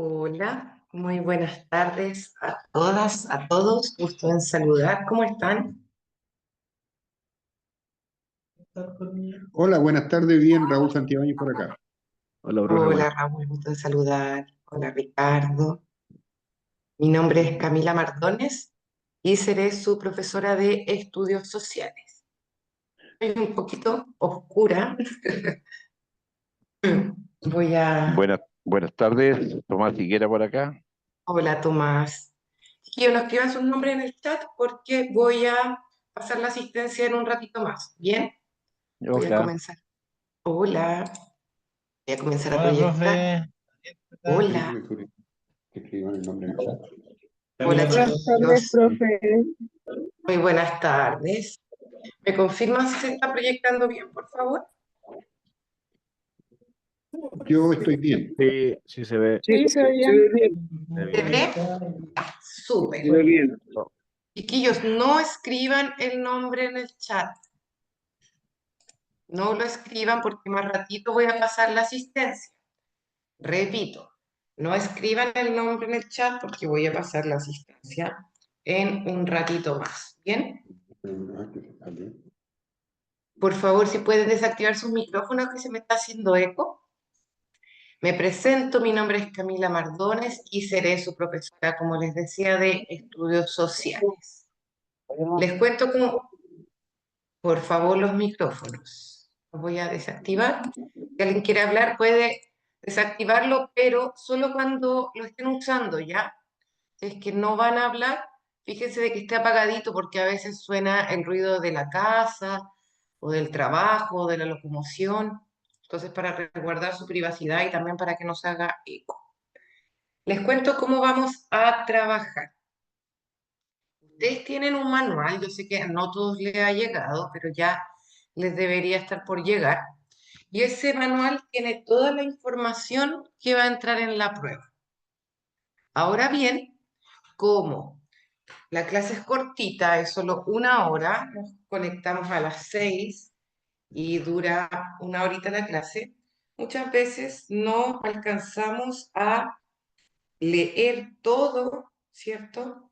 Hola, muy buenas tardes a todas, a todos. Gusto en saludar. ¿Cómo están? Hola, buenas tardes, bien, Raúl Santibáñez por acá. Hola Aurora, Hola, Raúl, gusto en saludar. Hola, Ricardo. Mi nombre es Camila Mardones y seré su profesora de estudios sociales. Soy un poquito oscura. Voy a... buenas tardes, Tomás Higuera por acá. Hola, Tomás. Quiero no escriban sus nombres en el chat porque voy a pasar la asistencia en un ratito más. ¿Bien? Voy a Hola, comenzar. Hola. Voy a comenzar a Hola, proyectar. profe. ¿Qué tal? Hola, Que escriban el nombre en el chat. hola Camila Buenas Mardones. tardes, chiquillos. profe. Muy buenas tardes. ¿Me confirman si se está proyectando bien, por favor? Yo estoy bien. sí, sí se ve, Sí, se oye bien. se ve ¿Se bien. ve? Súper. Se ve bien. Oh, Chiquillos, no escriban el nombre en el chat. No lo escriban porque más ratito voy a pasar la asistencia. Repito, no escriban el nombre en el chat porque voy a pasar la asistencia en un ratito más. ¿Bien? Por favor, si pueden desactivar sus micrófonos que se me está haciendo eco. Me presento, mi nombre es Camila Mardones y seré su profesora, como les decía, de estudios sociales. Les cuento cómo, por favor, los micrófonos. Los voy a desactivar. Si alguien quiere hablar, puede desactivarlo, pero solo cuando lo estén usando, ¿ya? Si es que no van a hablar, fíjense de que esté apagadito porque a veces suena el ruido de la casa o del trabajo o de la locomoción. Entonces, para resguardar su privacidad y también para que no se haga eco. Les cuento cómo vamos a trabajar. Ustedes tienen un manual, yo sé que a no todos les ha llegado, pero ya les debería estar por llegar. Y ese manual tiene toda la información que va a entrar en la prueba. Ahora bien, como la clase es cortita, es solo una hora, nos conectamos a las 6 y dura una horita la clase, muchas veces no alcanzamos a leer todo, ¿cierto?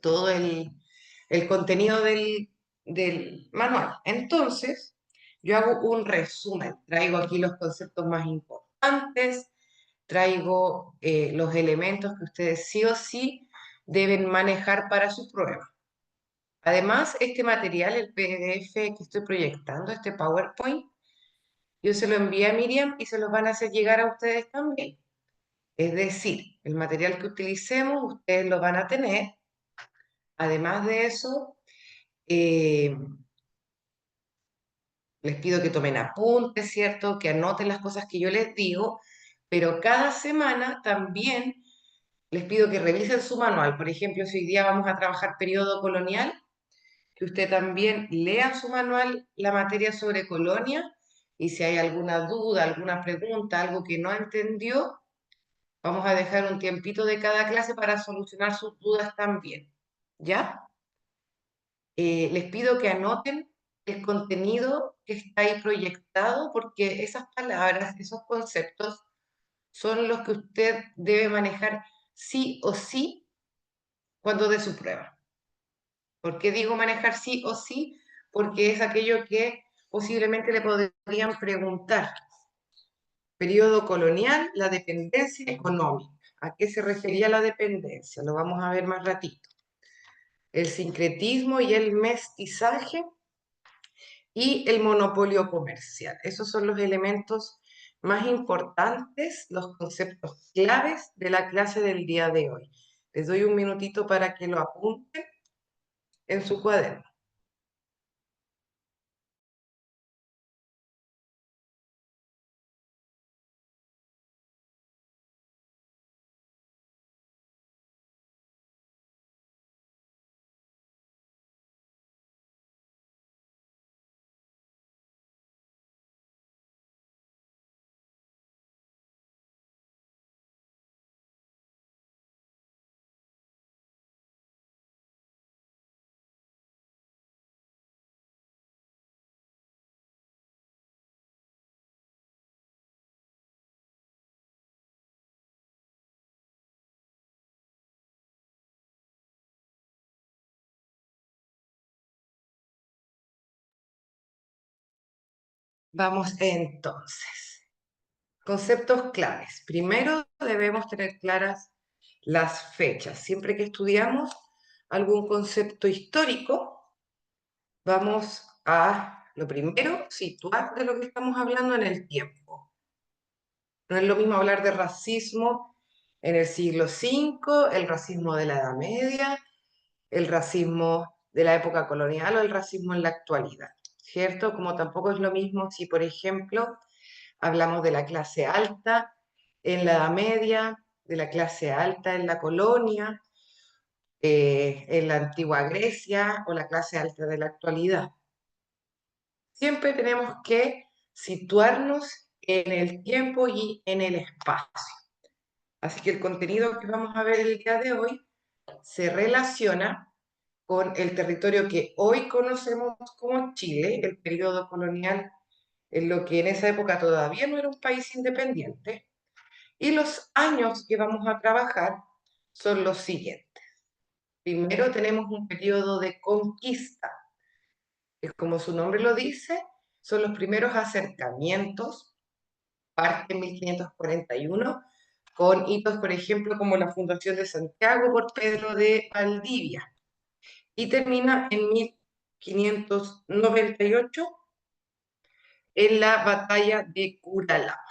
Todo el contenido del manual. Entonces, yo hago un resumen, traigo aquí los conceptos más importantes, traigo los elementos que ustedes sí o sí deben manejar para su prueba. Además, este material, el PDF que estoy proyectando, este PowerPoint, yo se lo envié a Miriam y se los van a hacer llegar a ustedes también. Es decir, el material que utilicemos, ustedes lo van a tener. Además de eso, eh, les pido que tomen apuntes, ¿cierto? Que anoten las cosas que yo les digo, pero cada semana también les pido que revisen su manual. Por ejemplo, si hoy día vamos a trabajar periodo colonial, que usted también lea su manual la materia sobre colonia y si hay alguna duda, alguna pregunta, algo que no entendió, vamos a dejar un tiempito de cada clase para solucionar sus dudas también. ¿Ya? Les pido que anoten el contenido que está ahí proyectado porque esas palabras, esos conceptos son los que usted debe manejar sí o sí cuando dé su prueba. ¿Por qué digo manejar sí o sí? Porque es aquello que posiblemente le podrían preguntar. Periodo colonial, la dependencia económica. ¿A qué se refería la dependencia? Lo vamos a ver más ratito. El sincretismo y el mestizaje y el monopolio comercial. Esos son los elementos más importantes, los conceptos claves de la clase del día de hoy. Les doy un minutito para que lo apunten en su cuaderno. Vamos entonces. Conceptos claves. Primero debemos tener claras las fechas. Siempre que estudiamos algún concepto histórico, vamos a, lo primero, situar de lo que estamos hablando en el tiempo. No es lo mismo hablar de racismo en el siglo V, el racismo de la Edad Media, el racismo de la época colonial o el racismo en la actualidad, ¿cierto? Como tampoco es lo mismo si, por ejemplo, hablamos de la clase alta en la Edad Media, de la clase alta en la colonia, en la antigua Grecia o la clase alta de la actualidad. Siempre tenemos que situarnos en el tiempo y en el espacio. Así que el contenido que vamos a ver el día de hoy se relaciona con el territorio que hoy conocemos como Chile, el periodo colonial, en lo que en esa época todavía no era un país independiente, y los años que vamos a trabajar son los siguientes. Primero tenemos un periodo de conquista, que como su nombre lo dice, son los primeros acercamientos, parte en 1541, con hitos, por ejemplo, como la fundación de Santiago por Pedro de Valdivia, y termina en 1598 en la batalla de Curalaba.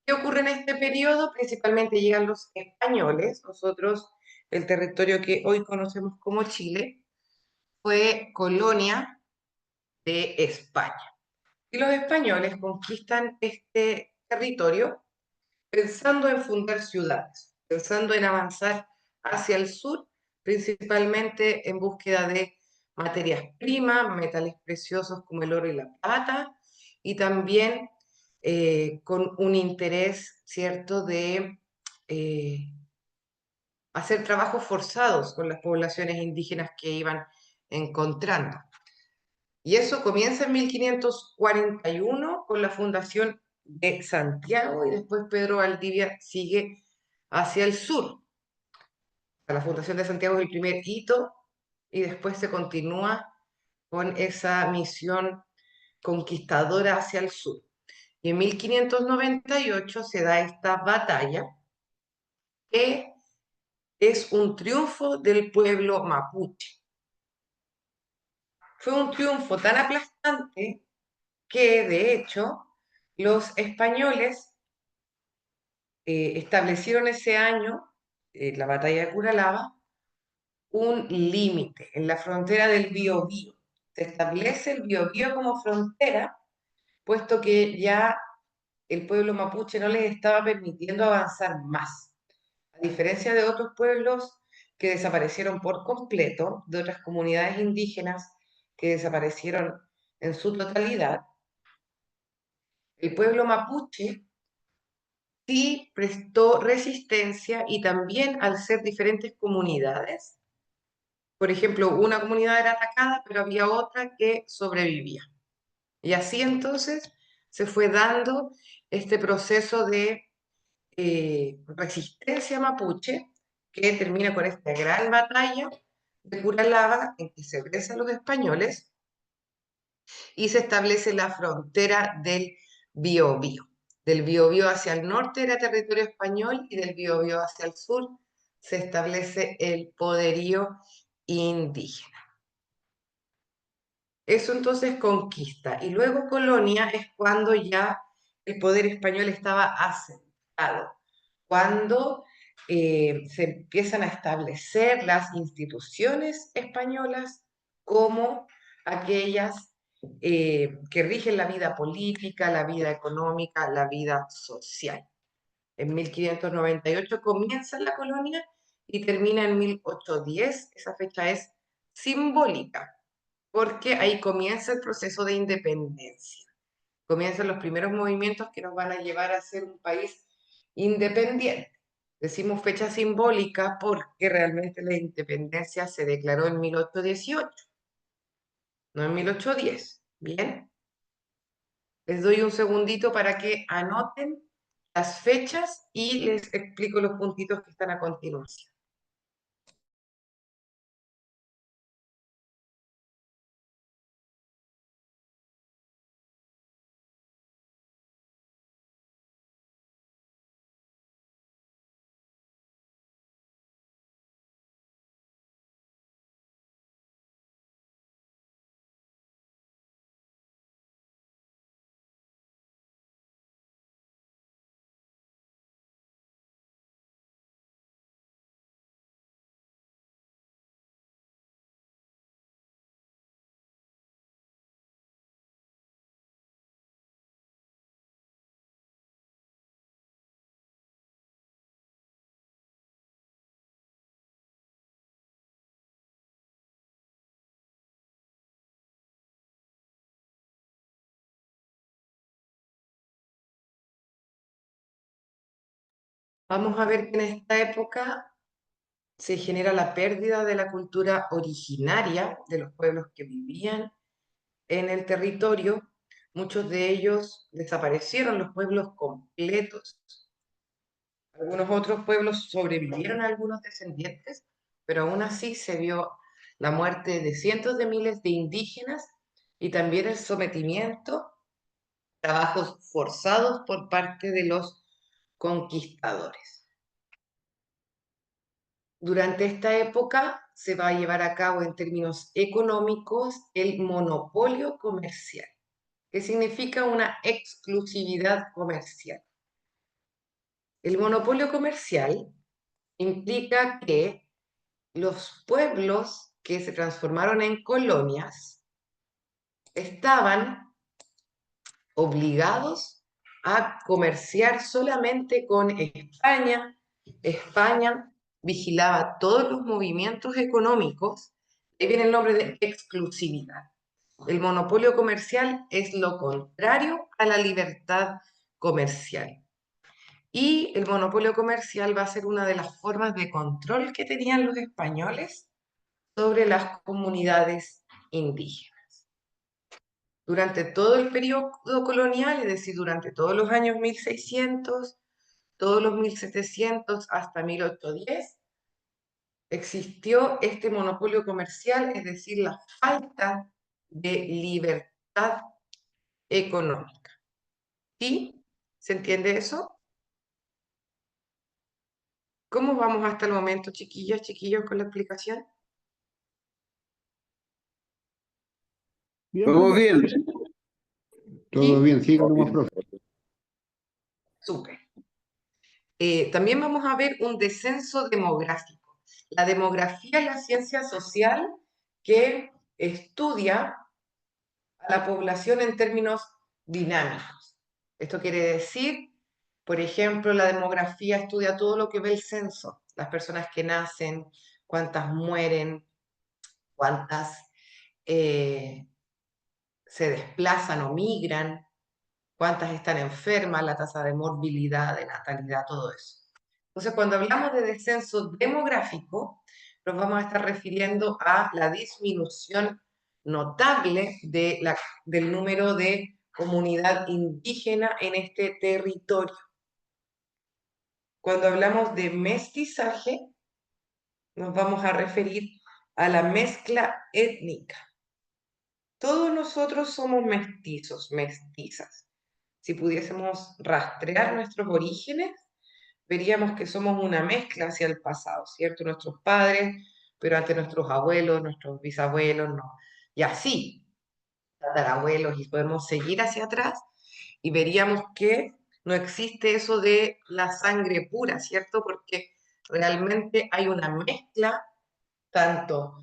¿Qué ocurre en este periodo? Principalmente llegan los españoles. Nosotros, el territorio que hoy conocemos como Chile, fue colonia de España. Y los españoles conquistan este territorio pensando en fundar ciudades, pensando en avanzar hacia el sur, principalmente en búsqueda de materias primas, metales preciosos como el oro y la plata, y también con un interés, ¿cierto?, de hacer trabajos forzados con las poblaciones indígenas que iban encontrando. Y eso comienza en 1541 con la fundación de Santiago y después Pedro Valdivia sigue hacia el sur. La fundación de Santiago es el primer hito y después se continúa con esa misión conquistadora hacia el sur. Y en 1598 se da esta batalla que es un triunfo del pueblo mapuche. Fue un triunfo tan aplastante que, de hecho, los españoles establecieron ese año, la batalla de Curalaba, un límite en la frontera del Biobío. Se establece el Biobío como frontera, puesto que ya el pueblo mapuche no les estaba permitiendo avanzar más. A diferencia de otros pueblos que desaparecieron por completo, de otras comunidades indígenas que desaparecieron en su totalidad, el pueblo mapuche sí prestó resistencia y también al ser diferentes comunidades. Por ejemplo, una comunidad era atacada, pero había otra que sobrevivía. Y así entonces se fue dando este proceso de resistencia mapuche que termina con esta gran batalla de Curalaba en que se vencen los españoles y se establece la frontera del Biobío. Del Biobío hacia el norte era territorio español y del Biobío hacia el sur se establece el poderío indígena. Eso entonces conquista. Y luego colonia es cuando ya el poder español estaba asentado, cuando se empiezan a establecer las instituciones españolas como aquellas que rigen la vida política, la vida económica, la vida social. En 1598 comienza la colonia y termina en 1810. Esa fecha es simbólica porque ahí comienza el proceso de independencia. Comienzan los primeros movimientos que nos van a llevar a ser un país independiente. Decimos fecha simbólica porque realmente la independencia se declaró en 1818, no en 1810. Bien, les doy un segundito para que anoten las fechas y les explico los puntitos que están a continuación. Vamos a ver que en esta época se genera la pérdida de la cultura originaria de los pueblos que vivían en el territorio. Muchos de ellos desaparecieron, los pueblos completos. Algunos otros pueblos sobrevivieron a algunos descendientes, pero aún así se vio la muerte de cientos de miles de indígenas y también el sometimiento, trabajos forzados por parte de los conquistadores. Durante esta época se va a llevar a cabo en términos económicos el monopolio comercial, que significa una exclusividad comercial. El monopolio comercial implica que los pueblos que se transformaron en colonias estaban obligados a comerciar solamente con España. España vigilaba todos los movimientos económicos. Ahí viene el nombre de exclusividad. El monopolio comercial es lo contrario a la libertad comercial. Y el monopolio comercial va a ser una de las formas de control que tenían los españoles sobre las comunidades indígenas. Durante todo el periodo colonial, es decir, durante todos los años 1600, todos los 1700 hasta 1810, existió este monopolio comercial, es decir, la falta de libertad económica. ¿Sí? ¿Se entiende eso? ¿Cómo vamos hasta el momento, chiquillas, chiquillos, con la explicación? Bien, Todo profe. bien. Todo ¿Sí? bien, siga nomás, profe. Súper. También vamos a ver un descenso demográfico. La demografía es la ciencia social que estudia a la población en términos dinámicos. Esto quiere decir, por ejemplo, la demografía estudia todo lo que ve el censo, las personas que nacen, cuántas mueren, cuántas se desplazan o migran, cuántas están enfermas, la tasa de morbilidad, de natalidad, todo eso. Entonces, cuando hablamos de descenso demográfico, nos vamos a estar refiriendo a la disminución notable del número de comunidad indígena en este territorio. Cuando hablamos de mestizaje, nos vamos a referir a la mezcla étnica. Todos nosotros somos mestizos, mestizas. Si pudiésemos rastrear nuestros orígenes, veríamos que somos una mezcla hacia el pasado, ¿cierto? Nuestros padres, pero ante nuestros abuelos, nuestros bisabuelos, no. Y así, tatarabuelos, y podemos seguir hacia atrás y veríamos que no existe eso de la sangre pura, ¿cierto? Porque realmente hay una mezcla tanto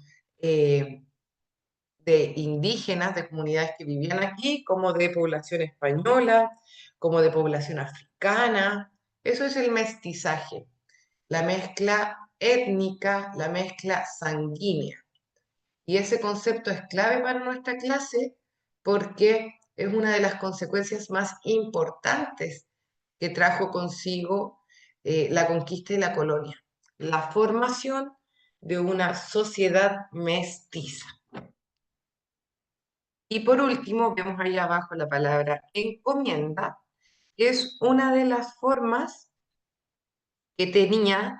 de indígenas, de comunidades que vivían aquí, como de población española, como de población africana. Eso es el mestizaje, la mezcla étnica, la mezcla sanguínea. Y ese concepto es clave para nuestra clase porque es una de las consecuencias más importantes que trajo consigo la conquista y la colonia, la formación de una sociedad mestiza. Y por último, vemos ahí abajo la palabra encomienda, que es una de las formas que tenía,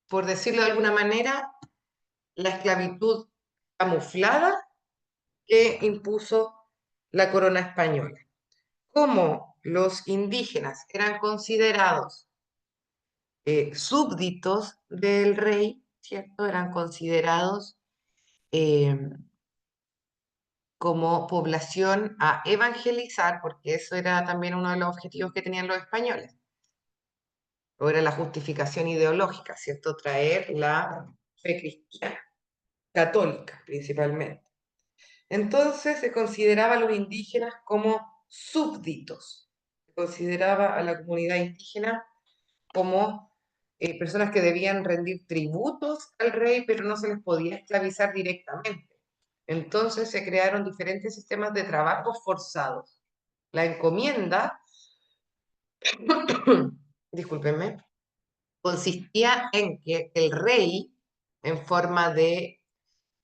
por decirlo de alguna manera, la esclavitud camuflada que impuso la corona española. Como los indígenas eran considerados súbditos del rey, ¿cierto? Eran considerados como población a evangelizar, porque eso era también uno de los objetivos que tenían los españoles, o era la justificación ideológica, ¿cierto? Traer la fe cristiana, católica principalmente. Entonces se consideraba a los indígenas como súbditos, se consideraba a la comunidad indígena como personas que debían rendir tributos al rey, pero no se les podía esclavizar directamente. Entonces se crearon diferentes sistemas de trabajo forzados. La encomienda discúlpenme, consistía en que el rey, en forma de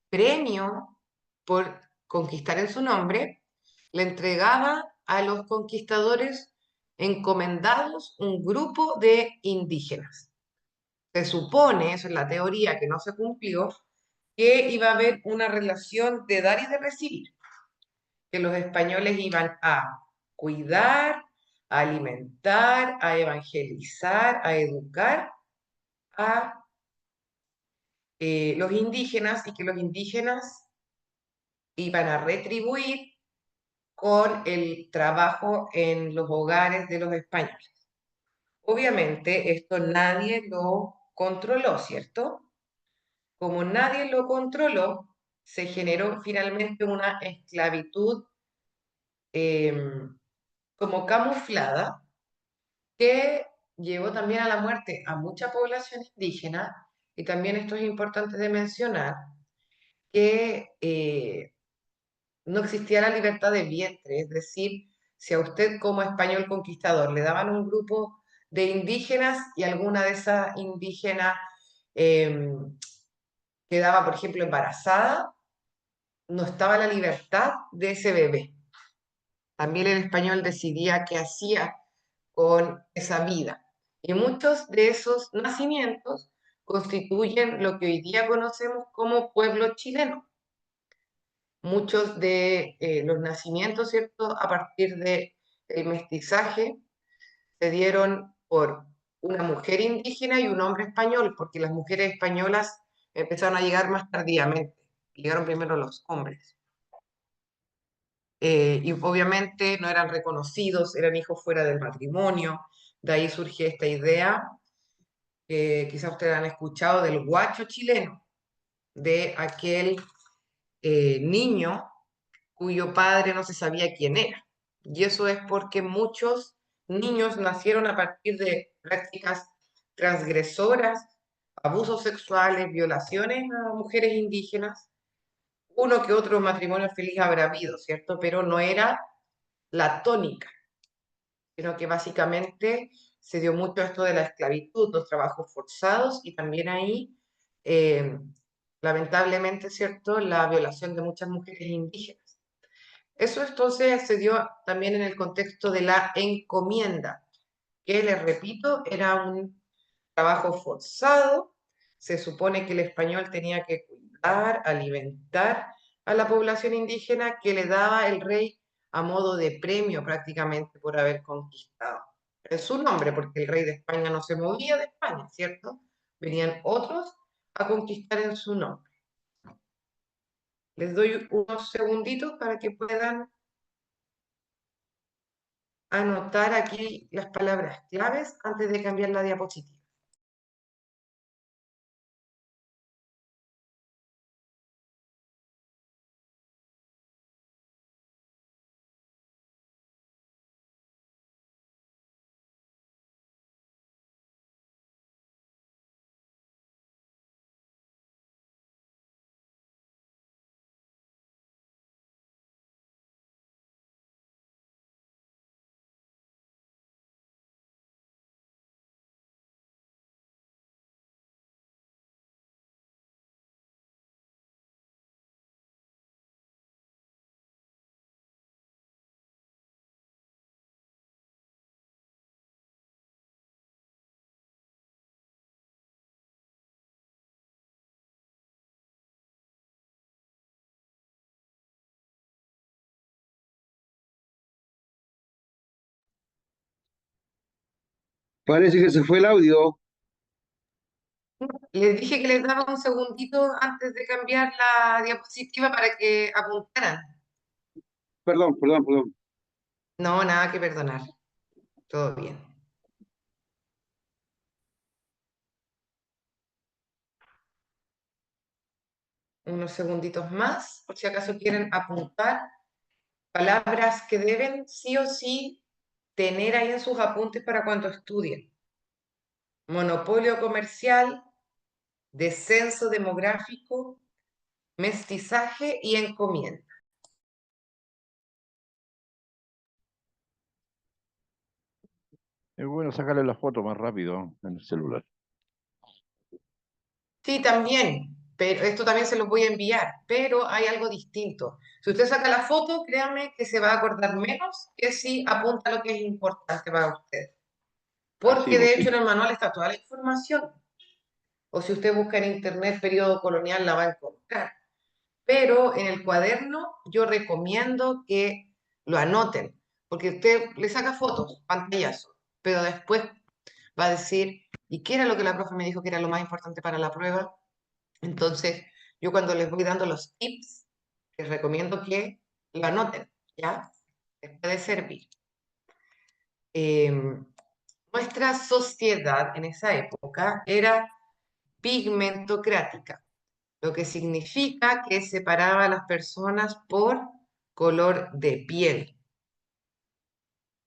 premio por conquistar en su nombre, le entregaba a los conquistadores encomendados un grupo de indígenas. Se supone, eso es la teoría que no se cumplió, que iba a haber una relación de dar y de recibir, que los españoles iban a cuidar, a alimentar, a evangelizar, a educar a los indígenas y que los indígenas iban a retribuir con el trabajo en los hogares de los españoles. Obviamente esto nadie lo controló, ¿cierto? Como nadie lo controló, se generó finalmente una esclavitud como camuflada que llevó también a la muerte a mucha población indígena, y también esto es importante de mencionar, que no existía la libertad de vientre, es decir, si a usted como español conquistador le daban un grupo de indígenas y alguna de esas indígenas quedaba, por ejemplo, embarazada, no estaba la libertad de ese bebé. También el español decidía qué hacía con esa vida. Y muchos de esos nacimientos constituyen lo que hoy día conocemos como pueblo chileno. Muchos de los nacimientos, ¿cierto?, a partir del mestizaje, se dieron por una mujer indígena y un hombre español, porque las mujeres españolas empezaron a llegar más tardíamente, llegaron primero los hombres. Y obviamente no eran reconocidos, eran hijos fuera del matrimonio, de ahí surge esta idea, que quizás ustedes han escuchado, del guacho chileno, de aquel niño cuyo padre no se sabía quién era. Y eso es porque muchos niños nacieron a partir de prácticas transgresoras, abusos sexuales, violaciones a mujeres indígenas. Uno que otro matrimonio feliz habrá habido, ¿cierto? Pero no era la tónica, sino que básicamente se dio mucho esto de la esclavitud, los trabajos forzados y también ahí, eh, lamentablemente, ¿cierto?, la violación de muchas mujeres indígenas. Eso entonces se dio también en el contexto de la encomienda, que les repito, era un trabajo forzado. Se supone que el español tenía que cuidar, alimentar a la población indígena que le daba el rey a modo de premio prácticamente por haber conquistado. En su nombre, porque el rey de España no se movía de España, ¿cierto? Venían otros a conquistar en su nombre. Les doy unos segunditos para que puedan anotar aquí las palabras claves antes de cambiar la diapositiva. Parece que se fue el audio. Les dije que les daba un segundito antes de cambiar la diapositiva para que apuntaran. Perdón, perdón, perdón. No, nada que perdonar. Todo bien. Unos segunditos más, por si acaso quieren apuntar palabras que deben sí o sí tener ahí en sus apuntes para cuando estudien. Monopolio comercial, descenso demográfico, mestizaje y encomienda. Es bueno sacarle la foto más rápido en el celular. Sí, también, pero esto también se los voy a enviar, pero hay algo distinto. Si usted saca la foto, créame que se va a acordar menos que si apunta lo que es importante para usted. Ah, sí, Porque pues de sí. hecho en el manual está toda la información. O si usted busca en internet periodo colonial, la va a encontrar. Pero en el cuaderno yo recomiendo que lo anoten, porque usted le saca fotos, pantallazo, pero después va a decir, ¿y qué era lo que la profe me dijo que era lo más importante para la prueba? Entonces, yo cuando les voy dando los tips, les recomiendo que lo anoten, ¿ya? Les puede servir. Nuestra sociedad en esa época era pigmentocrática, lo que significa que separaba a las personas por color de piel.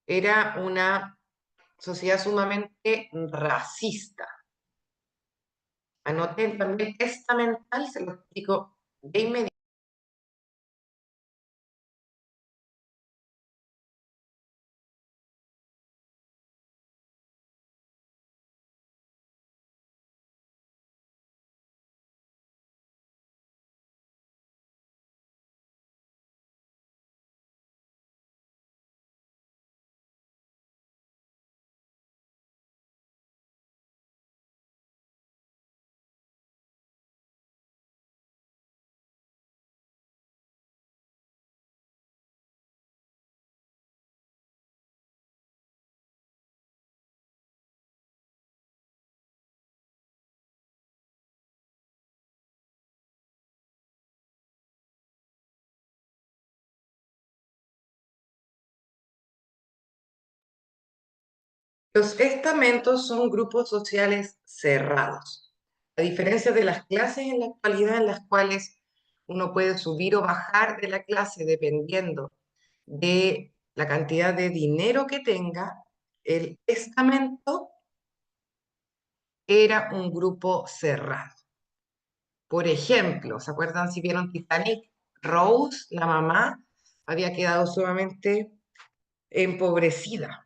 Era una sociedad sumamente racista. Anoten también estamental, se lo explico de inmediato. Los estamentos son grupos sociales cerrados, a diferencia de las clases en la actualidad en las cuales uno puede subir o bajar de la clase dependiendo de la cantidad de dinero que tenga. El estamento era un grupo cerrado. Por ejemplo, ¿se acuerdan si vieron Titanic? Rose, la mamá, había quedado sumamente empobrecida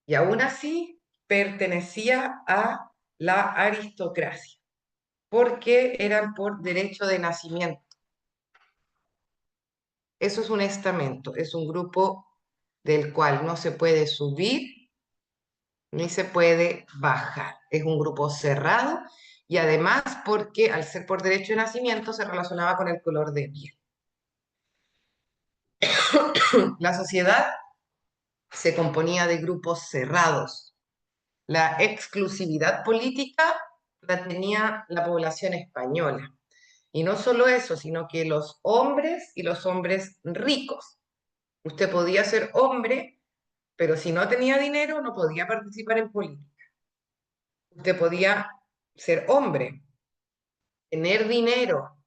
y aún así pertenecía a la aristocracia, porque eran por derecho de nacimiento. Eso es un estamento, es un grupo del cual no se puede subir ni se puede bajar. Es un grupo cerrado y además porque al ser por derecho de nacimiento se relacionaba con el color de piel. La sociedad se componía de grupos cerrados. La exclusividad política la tenía la población española. Y no solo eso, sino que los hombres y los hombres ricos. Usted podía ser hombre, pero si no tenía dinero no podía participar en política. Usted podía ser hombre, tener dinero,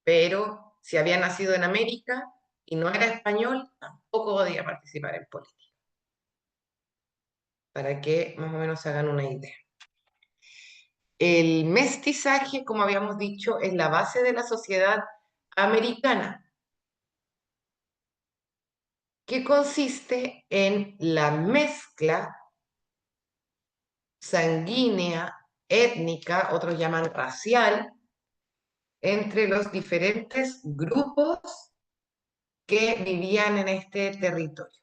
pero si había nacido en América y no era español, tampoco podía participar en política. Para que más o menos se hagan una idea. El mestizaje, como habíamos dicho, es la base de la sociedad americana, que consiste en la mezcla sanguínea, étnica, otros llaman racial, entre los diferentes grupos que vivían en este territorio.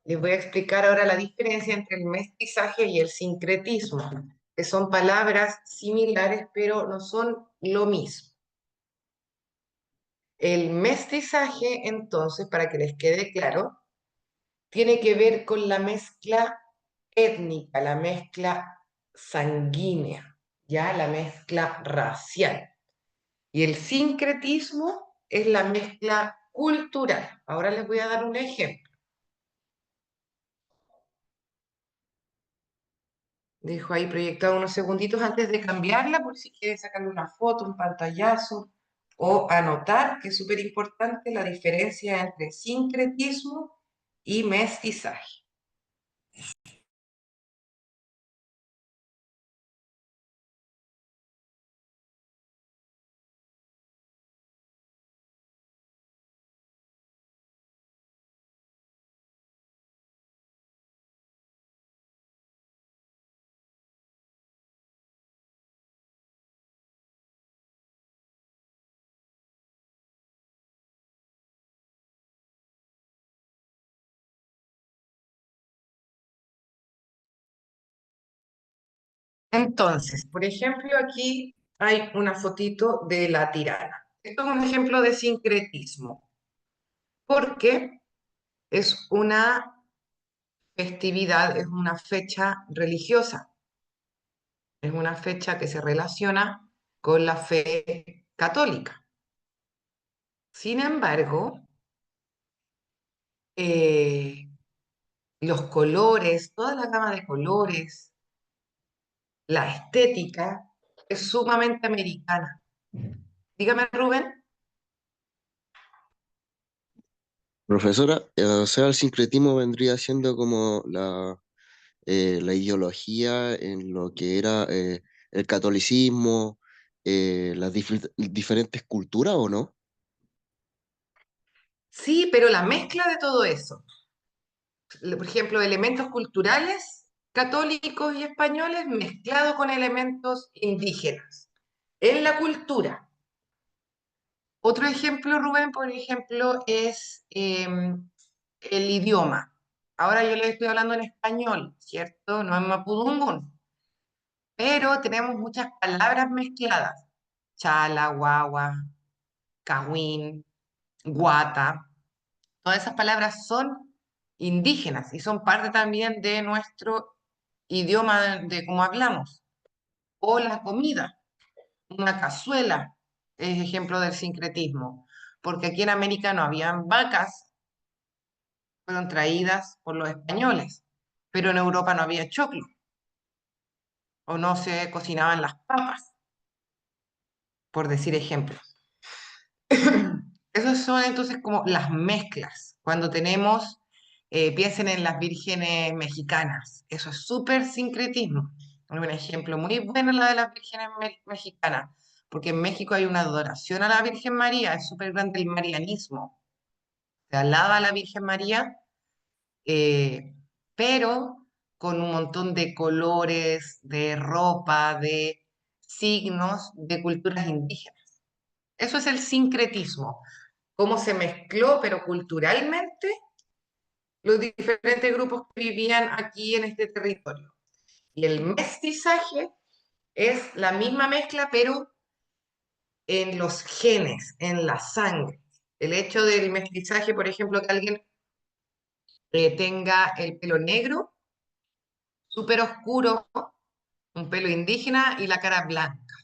Les voy a explicar ahora la diferencia entre el mestizaje y el sincretismo, que son palabras similares, pero no son lo mismo. El mestizaje, entonces, para que les quede claro, tiene que ver con la mezcla étnica, la mezcla sanguínea, ya la mezcla racial. Y el sincretismo es la mezcla cultural. Ahora les voy a dar un ejemplo. Dejo ahí proyectado unos segunditos antes de cambiarla por si quieren sacarle una foto, un pantallazo o anotar, que es súper importante la diferencia entre sincretismo y mestizaje. Entonces, por ejemplo, aquí hay una fotito de la tirana. Esto es un ejemplo de sincretismo, porque es una festividad, es una fecha religiosa, es una fecha que se relaciona con la fe católica. Sin embargo, eh, los colores, toda la gama de colores, la estética es sumamente americana. Dígame, Rubén. Profesora, o sea, el sincretismo vendría siendo como la ideología en lo que era el catolicismo, las diferentes culturas, ¿o no? Sí, pero la mezcla de todo eso, por ejemplo, elementos culturales católicos y españoles mezclados con elementos indígenas en la cultura. Otro ejemplo, Rubén, por ejemplo, es el idioma. Ahora yo les estoy hablando en español, ¿cierto? No en mapudungún, pero tenemos muchas palabras mezcladas. Chala, guagua, cahuín, guata. Todas esas palabras son indígenas y son parte también de nuestro idioma de cómo hablamos. O la comida, una cazuela es ejemplo del sincretismo, porque aquí en América no habían vacas, fueron traídas por los españoles, pero en Europa no había choclo o no se cocinaban las papas, por decir ejemplos. Esas son entonces como las mezclas. Cuando tenemos, piensen en las vírgenes mexicanas, eso es súper sincretismo. Un ejemplo muy bueno es la de las vírgenes mexicanas, porque en México hay una adoración a la Virgen María, es súper grande el marianismo. Se alaba a la Virgen María, eh, pero con un montón de colores, de ropa, de signos de culturas indígenas. Eso es el sincretismo, cómo se mezcló, pero culturalmente, los diferentes grupos que vivían aquí en este territorio. Y el mestizaje es la misma mezcla, pero en los genes, en la sangre. El hecho del mestizaje, por ejemplo, que alguien tenga el pelo negro, súper oscuro, un pelo indígena y la cara blanca,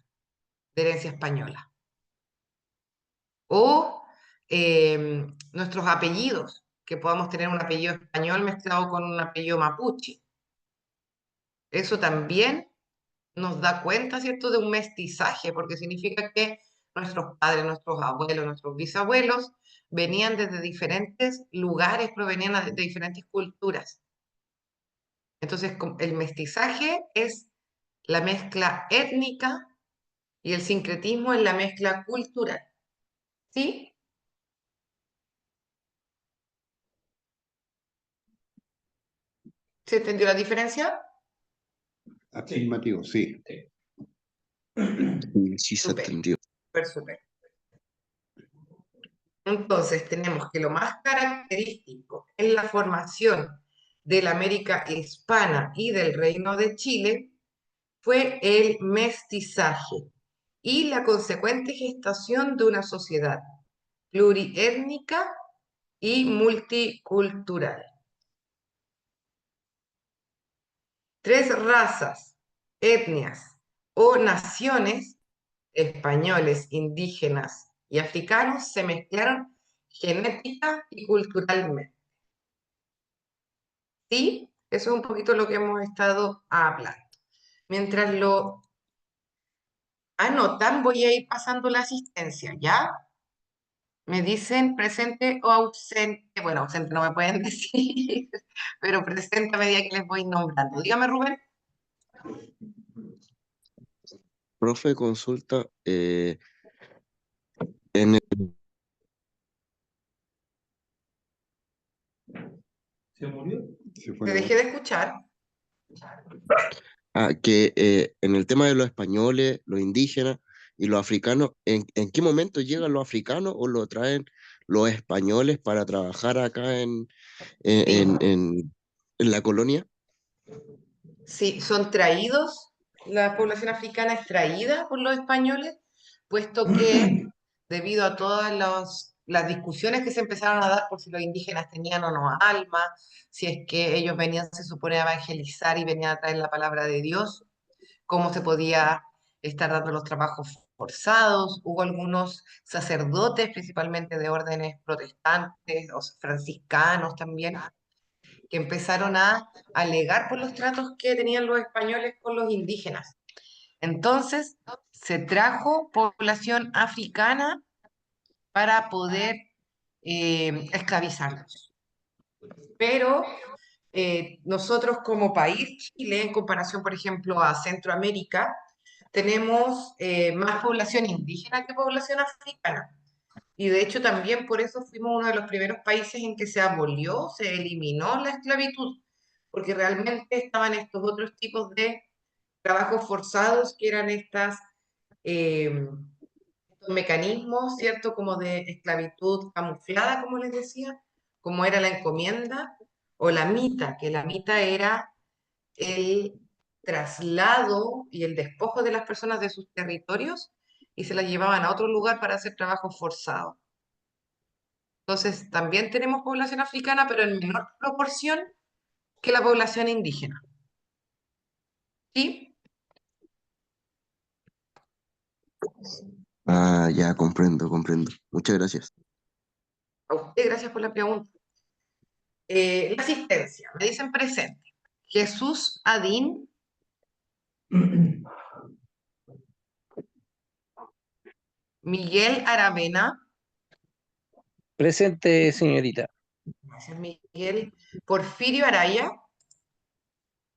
de herencia española. O nuestros apellidos, que podamos tener un apellido español mezclado con un apellido mapuche. Eso también nos da cuenta, ¿cierto?, de un mestizaje, porque significa que nuestros padres, nuestros abuelos, nuestros bisabuelos venían desde diferentes lugares, provenían de diferentes culturas. Entonces, el mestizaje es la mezcla étnica y el sincretismo es la mezcla cultural. ¿Sí? ¿Se entendió la diferencia? Afirmativo, sí. Sí, se Súper, entendió. súper, súper. Entonces, tenemos que lo más característico en la formación de la América hispana y del Reino de Chile fue el mestizaje y la consecuente gestación de una sociedad pluriétnica y multicultural. Tres razas, etnias o naciones, españoles, indígenas y africanos, se mezclaron genética y culturalmente. ¿Sí? Eso es un poquito lo que hemos estado hablando. Mientras lo anotan, voy a ir pasando la asistencia, ¿ya? Me dicen presente o ausente. Bueno, ausente no me pueden decir, pero presente a medida que les voy nombrando. Dígame, Rubén. Profe, consulta, en ¿Se murió? Se fue Te la dejé voz. de escuchar. que en el tema de los españoles, los indígenas y los africanos, ¿en qué momento llegan los africanos o lo traen los españoles para trabajar acá Sí, en, en, en la colonia? sí, son traídos la población africana extraída por los españoles, puesto que debido a todas las discusiones que se empezaron a dar por si los indígenas tenían o no alma, si es que ellos venían, se supone, a evangelizar y venían a traer la palabra de Dios, cómo se podía estar dando los trabajos forzados. Hubo algunos sacerdotes, principalmente de órdenes protestantes o franciscanos también, que empezaron a alegar por los tratos que tenían los españoles con los indígenas. Entonces, se trajo población africana para poder esclavizarlos. Pero nosotros como país, Chile, en comparación, por ejemplo, a Centroamérica, tenemos más población indígena que población africana. Y de hecho también por eso fuimos uno de los primeros países en que se abolió, se eliminó la esclavitud, porque realmente estaban estos otros tipos de trabajos forzados que eran estos mecanismos, ¿cierto? Como de esclavitud camuflada, como les decía, como era la encomienda o la mita, que la mita era el traslado y el despojo de las personas de sus territorios y se las llevaban a otro lugar para hacer trabajo forzado. Entonces, también tenemos población africana, pero en menor proporción que la población indígena. ¿Sí? Ah, ya, comprendo, comprendo. Muchas gracias. A usted, gracias por la pregunta. La asistencia, me dicen presente. Jesús Adín. Miguel Aravena. Presente, señorita. Gracias, Miguel. Porfirio Araya.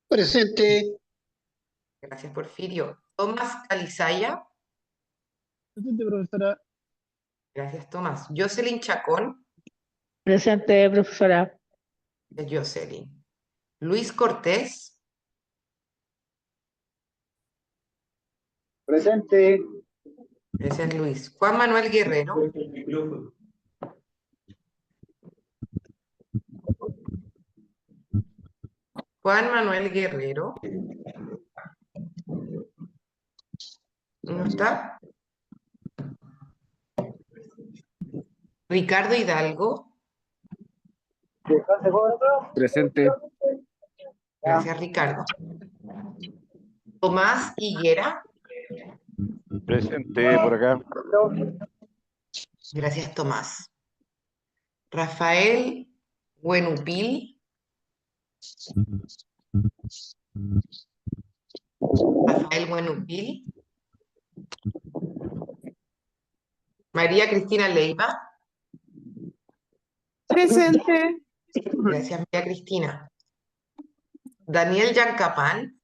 Presente. Gracias, Porfirio. Tomás Calizaya. Presente, profesora. Gracias, Tomás. Jocelyn Chacón. Presente, profesora. Jocelyn. Luis Cortés. Presente. Gracias, Luis. Juan Manuel Guerrero. Juan Manuel Guerrero. ¿No está? Ricardo Hidalgo. Presente. Gracias, Ricardo. Tomás Higuera. Presente por acá. Gracias, Tomás. Rafael Buenupil. Rafael Buenupil. María Cristina Leiva. Presente. Gracias, María Cristina. Daniel Yancapán.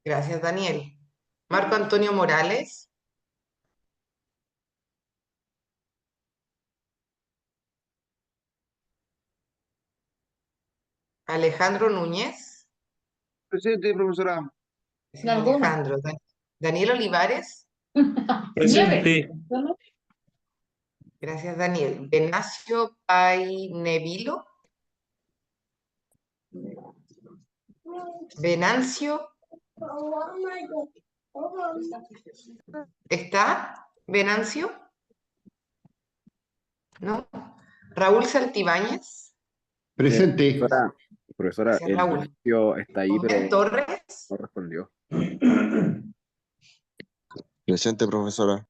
Gracias, Daniel. Marco Antonio Morales. Alejandro Núñez. Presente, profesora. Gracias, Alejandro. Daniel Olivares. Presente. Gracias, Daniel. Venancio Painevilo. Venancio. ¿Está? ¿Venancio? ¿No? Raúl Santibáñez. Presente. Profesora, Gracias, el Raúl. Venancio está ahí, Rubén pero Torres. no respondió. Presente, profesora.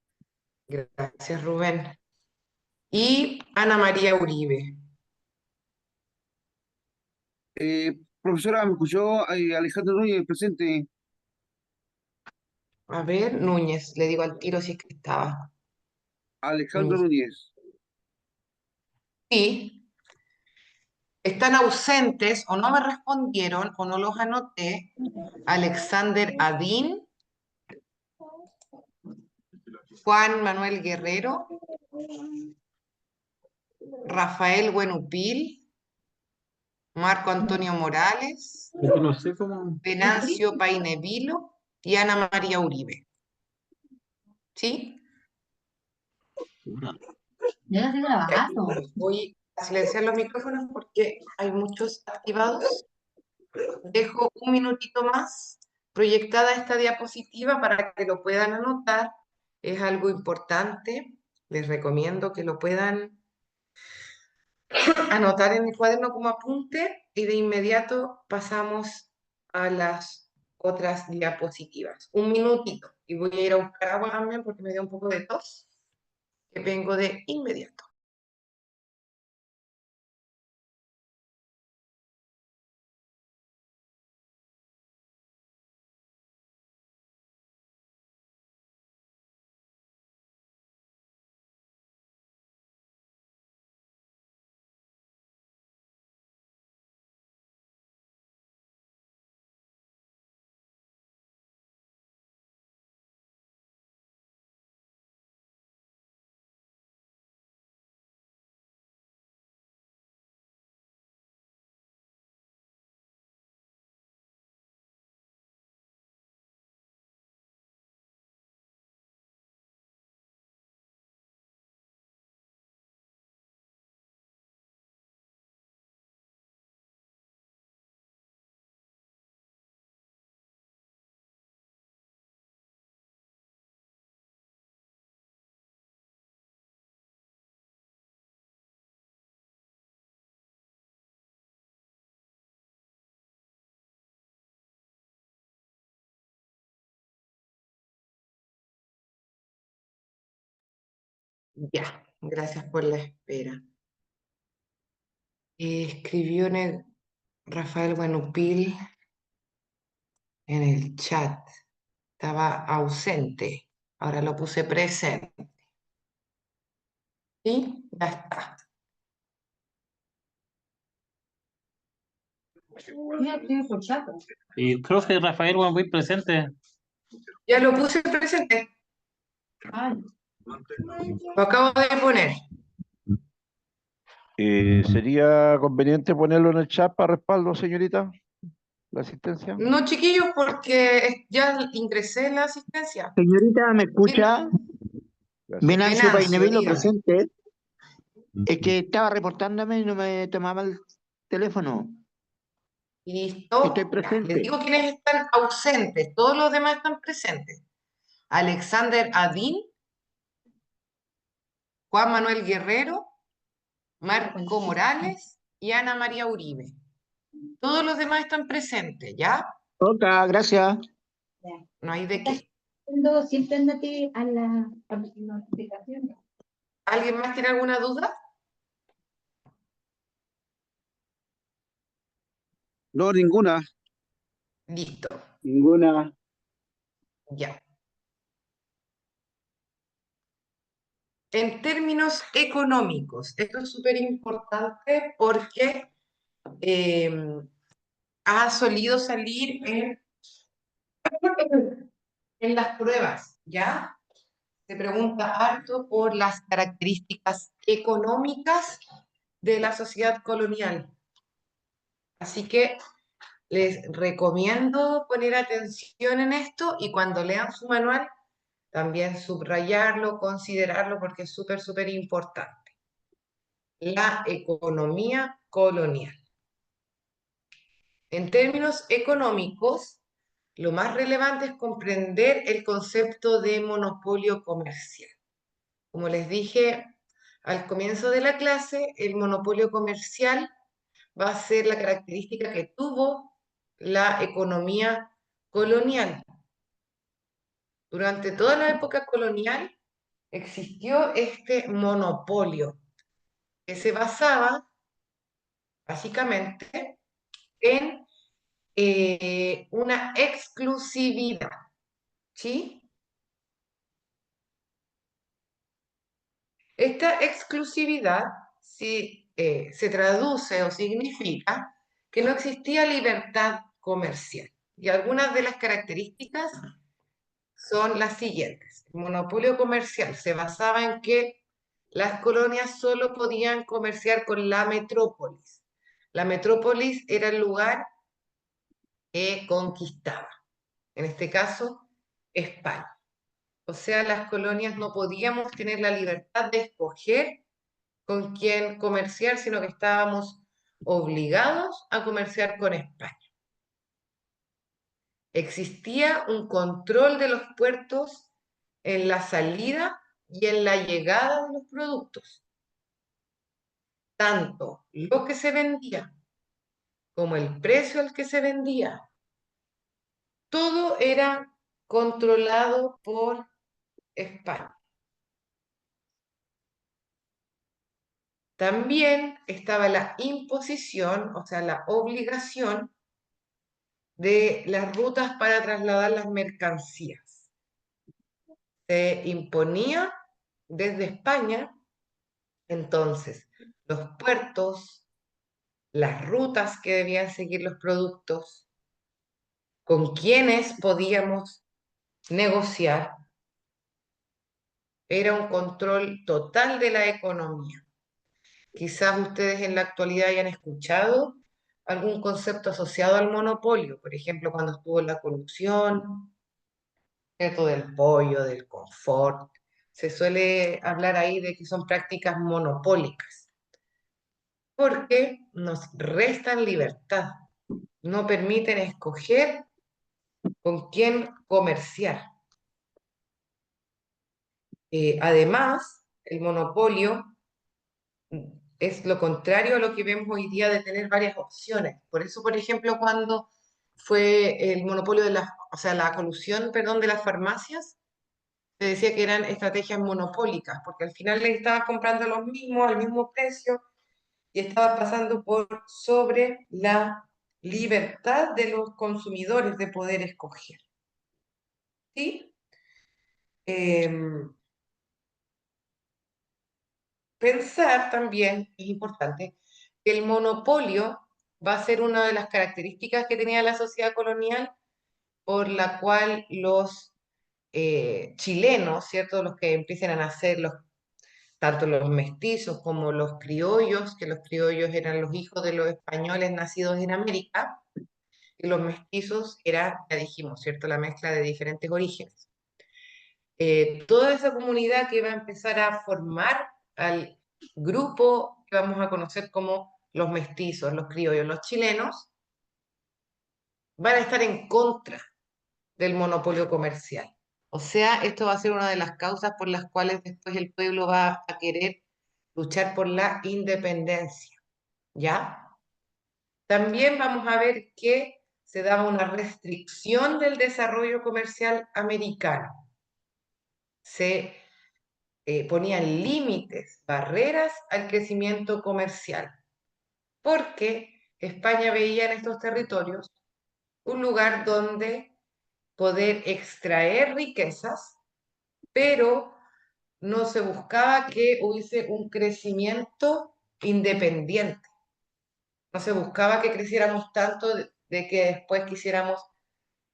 Gracias, Rubén. Y Ana María Uribe. Profesora, ¿me escuchó? Alejandro Núñez, presente. A ver, Núñez, le digo al tiro si es que estaba. Alejandro Núñez. Núñez. Sí, están ausentes o no me respondieron o no los anoté. Alexander Adín, Juan Manuel Guerrero, Rafael Buenupil, Marco Antonio Morales, No sé cómo. Venancio Painevilo y Ana María Uribe. ¿Sí? Ya no estoy trabajando. Los voy a silenciar los micrófonos porque hay muchos activados. Dejo un minutito más proyectada esta diapositiva para que lo puedan anotar. Es algo importante. Les recomiendo que lo puedan anotar en el cuaderno como apunte y de inmediato pasamos a las otras diapositivas. Un minutito. Y voy a ir a buscar agua también porque me dio un poco de tos, que vengo de inmediato. Ya, gracias por la espera. Escribió Rafael Guanupil en el chat. Estaba ausente. Ahora lo puse presente. ¿Sí? Ya está. Y profe Rafael muy presente. Ya lo puse presente. Lo acabo de poner. ¿Sería conveniente ponerlo en el chat para respaldo, señorita? ¿La asistencia? No, chiquillos, porque ya ingresé en la asistencia. Señorita, ¿me escucha? Gracias. Venancio Painevilo dígame. presente. Es que estaba reportándome y no me tomaba el teléfono. Listo. Estoy Ya, presente. les digo quiénes están ausentes. Todos los demás están presentes. Alexander Adín, Juan Manuel Guerrero, Marco Morales y Ana María Uribe. Todos los demás están presentes, ¿ya? Ok, gracias. No hay de qué. Siéntate a la notificación. ¿Alguien más tiene alguna duda? No, ninguna. Listo, Ninguna. ya. En términos económicos, esto es súper importante porque ha solido salir en las pruebas, ¿ya? Se pregunta harto por las características económicas de la sociedad colonial. Así que les recomiendo poner atención en esto y cuando lean su manual, también subrayarlo, considerarlo, porque es súper, súper importante. La economía colonial. En términos económicos, lo más relevante es comprender el concepto de monopolio comercial. Como les dije al comienzo de la clase, el monopolio comercial va a ser la característica que tuvo la economía colonial. Durante toda la época colonial existió este monopolio que se basaba básicamente en una exclusividad, ¿sí? Esta exclusividad se traduce o significa que no existía libertad comercial. Y algunas de las características son las siguientes. El monopolio comercial se basaba en que las colonias solo podían comerciar con la metrópolis. La metrópolis era el lugar que conquistaba, en este caso, España. O sea, las colonias no podíamos tener la libertad de escoger con quién comerciar, sino que estábamos obligados a comerciar con España. Existía un control de los puertos en la salida y en la llegada de los productos. Tanto lo que se vendía como el precio al que se vendía, todo era controlado por España. También estaba la imposición, o sea, la obligación de las rutas para trasladar las mercancías. Se imponía desde España, entonces, los puertos, las rutas que debían seguir los productos, con quienes podíamos negociar, era un control total de la economía. Quizás ustedes en la actualidad hayan escuchado algún concepto asociado al monopolio, por ejemplo, cuando estuvo la colusión, ¿cierto? Del pollo, del confort. Se suele hablar ahí de que son prácticas monopólicas, porque nos restan libertad, no permiten escoger con quién comerciar. Además, el monopolio es lo contrario a lo que vemos hoy día de tener varias opciones. Por eso, por ejemplo, cuando fue el monopolio de o sea, la colusión, perdón, de las farmacias, se decía que eran estrategias monopólicas, porque al final le estabas comprando los mismos al mismo precio y estaba pasando por sobre la libertad de los consumidores de poder escoger. ¿Sí? Pensar también, es importante, que el monopolio va a ser una de las características que tenía la sociedad colonial por la cual los chilenos, ¿cierto? Los que empiezan a nacer, tanto los mestizos como los criollos, que los criollos eran los hijos de los españoles nacidos en América, y los mestizos era, ya dijimos, ¿cierto? La mezcla de diferentes orígenes. Toda esa comunidad que va a empezar a formar al grupo que vamos a conocer como los mestizos, los criollos, los chilenos, van a estar en contra del monopolio comercial. O sea, esto va a ser una de las causas por las cuales después el pueblo va a querer luchar por la independencia, ¿ya? También vamos a ver que se daba una restricción del desarrollo comercial americano. Se ponían límites, barreras al crecimiento comercial, porque España veía en estos territorios un lugar donde poder extraer riquezas, pero no se buscaba que hubiese un crecimiento independiente. No se buscaba que creciéramos tanto de que después quisiéramos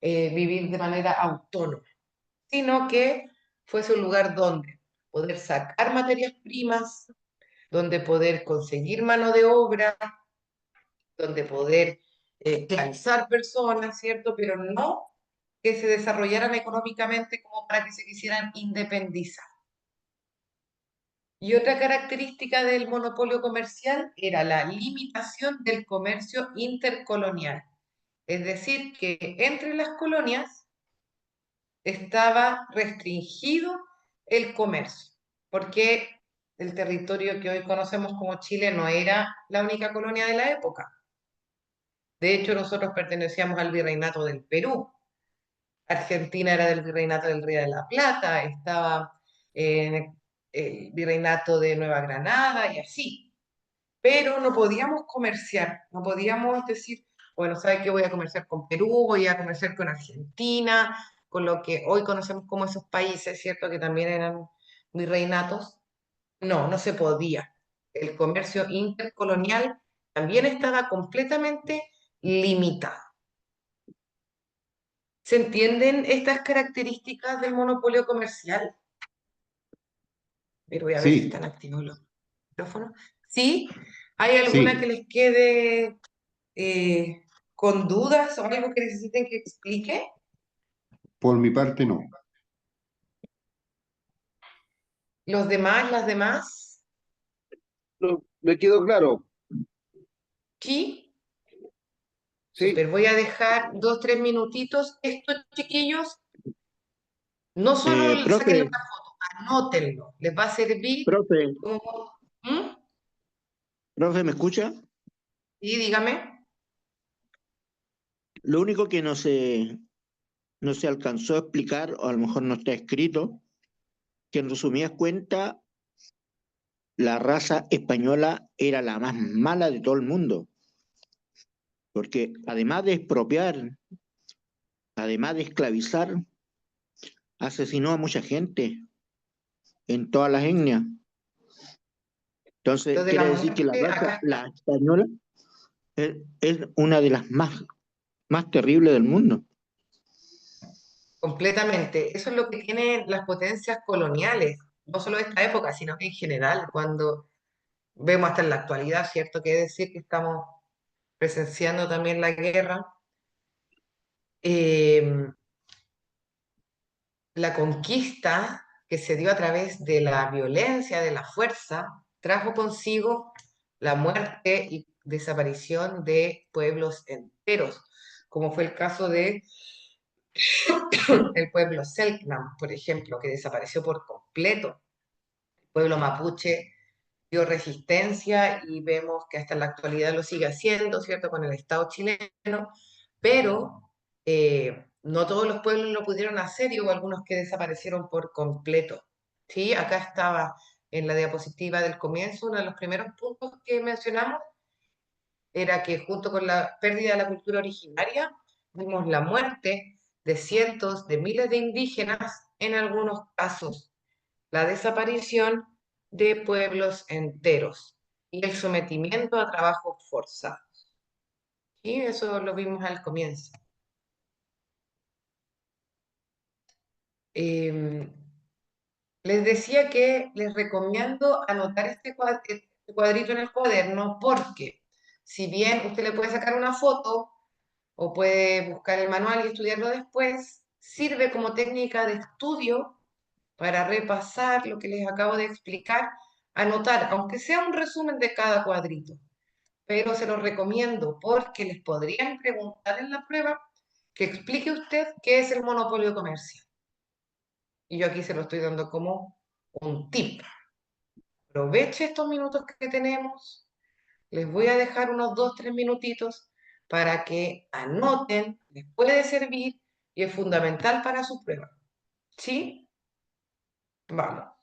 vivir de manera autónoma, sino que fuese un lugar donde poder sacar materias primas, donde poder conseguir mano de obra, donde poder esclavizar personas, ¿cierto? Pero no que se desarrollaran económicamente como para que se quisieran independizar. Y otra característica del monopolio comercial era la limitación del comercio intercolonial. Es decir, que entre las colonias estaba restringido el comercio, porque el territorio que hoy conocemos como Chile no era la única colonia de la época. De hecho, nosotros pertenecíamos al virreinato del Perú. Argentina era del virreinato del Río de la Plata, estaba en el virreinato de Nueva Granada y así. Pero no podíamos comerciar, no podíamos decir, bueno, ¿sabes qué? Voy a comerciar con Perú, voy a comerciar con Argentina, con lo que hoy conocemos como esos países, ¿cierto? Que también eran virreinatos. No, no se podía. El comercio intercolonial también estaba completamente limitado. ¿Se entienden estas características del monopolio comercial? Pero voy a ver si Sí, están activos los micrófonos. ¿Sí? ¿Hay alguna sí, que les quede con dudas o algo que necesiten que explique? por mi parte no. ¿Los demás, las demás? Me quedó claro. ¿Sí? Sí. Super, voy a dejar 2, 3 minutitos. Estos chiquillos, no solo saquen la Profe, foto, anótenlo. Les va a servir profe, como... ¿Mm? profe, ¿me escucha? Sí, dígame. Lo único que no se alcanzó a explicar, o a lo mejor no está escrito, que en resumidas cuentas, la raza española era la más mala de todo el mundo, porque además de expropiar, además de esclavizar, asesinó a mucha gente en todas las etnias. Lo Entonces, de la quiere decir que la muerte, raza, acá la está. española, es una de las más terribles del mundo. Completamente. Eso es lo que tienen las potencias coloniales, no solo de esta época, sino que en general, cuando vemos hasta en la actualidad, ¿cierto? Que decir que estamos presenciando también la guerra. Eh, la conquista que se dio a través de la violencia, de la fuerza, trajo consigo la muerte y desaparición de pueblos enteros, como fue el caso de el pueblo Selknam, por ejemplo, que desapareció por completo. El pueblo mapuche dio resistencia y vemos que hasta en la actualidad lo sigue haciendo, ¿cierto?, con el Estado chileno, pero no todos los pueblos lo pudieron hacer y hubo algunos que desaparecieron por completo. ¿Sí? Acá estaba en la diapositiva del comienzo, uno de los primeros puntos que mencionamos era que junto con la pérdida de la cultura originaria, vimos la muerte de cientos de miles de indígenas, en algunos casos la desaparición de pueblos enteros y el sometimiento a trabajos forzados. Y eso lo vimos al comienzo. Les decía que les recomiendo anotar este cuadrito en el cuaderno porque si bien usted le puede sacar una foto o puede buscar el manual y estudiarlo después, sirve como técnica de estudio para repasar lo que les acabo de explicar, anotar, aunque sea un resumen de cada cuadrito, pero se los recomiendo porque les podrían preguntar en la prueba que explique usted qué es el monopolio comercial. Y yo aquí se lo estoy dando como un tip. Aproveche estos minutos que tenemos. Les voy a dejar unos 2, 3 minutitos para que anoten, les puede servir y es fundamental para su prueba. ¿Sí? Vamos.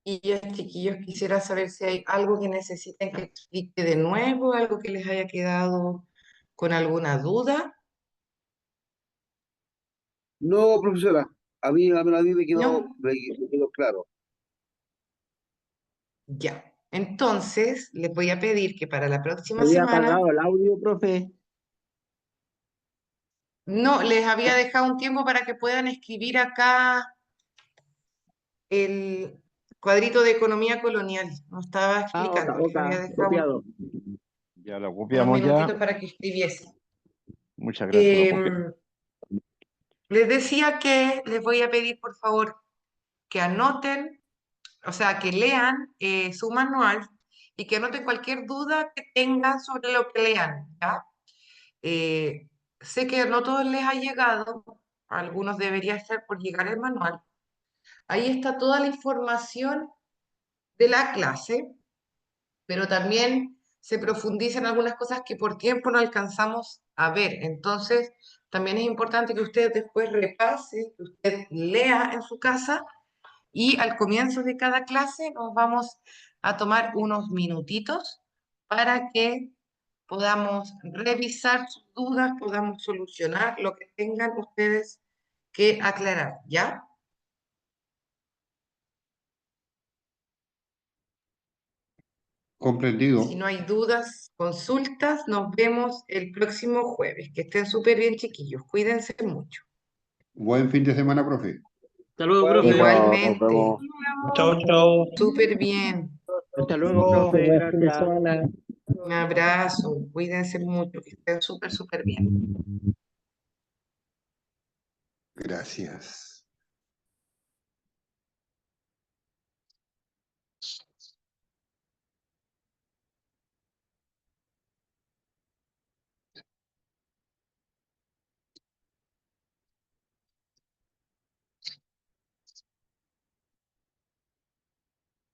chiquillos, quisiera saber si hay algo que necesiten que explique de nuevo, algo que les haya quedado con alguna duda. No, profesora, a mí me ¿No? me quedó claro. Ya. Entonces, les voy a pedir que para la próxima Había semana, apagado el audio, profe. no, les había dejado un tiempo para que puedan escribir acá el cuadrito de economía colonial. No estaba explicando, les había dejado Copiado. Ya lo unos copiamos minutitos ya. para que escribiesen. Muchas gracias. Lo copiamos. Les decía que les voy a pedir, por favor, que anoten, o sea, que lean su manual y que anoten cualquier duda que tengan sobre lo que lean, ¿ya? Sé que no todos les ha llegado, a algunos debería estar por llegar el manual. Ahí está toda la información de la clase, pero también se profundizan algunas cosas que por tiempo no alcanzamos a ver. Entonces, también es importante que usted después repase, que usted lea en su casa y al comienzo de cada clase nos vamos a tomar unos minutitos para que podamos revisar sus dudas, podamos solucionar lo que tengan ustedes que aclarar, ¿ya? Comprendido. Si no hay dudas, consultas, nos vemos el próximo jueves. Que estén súper bien, chiquillos. Cuídense mucho. Buen fin de semana, profe. Hasta luego, Bueno, profe. Nos Igualmente, vemos. Chao, chao. súper bien. Hasta luego, Oh, profe. buen fin de Gracias. semana. Un abrazo. Cuídense mucho. Que estén súper, súper bien. Gracias.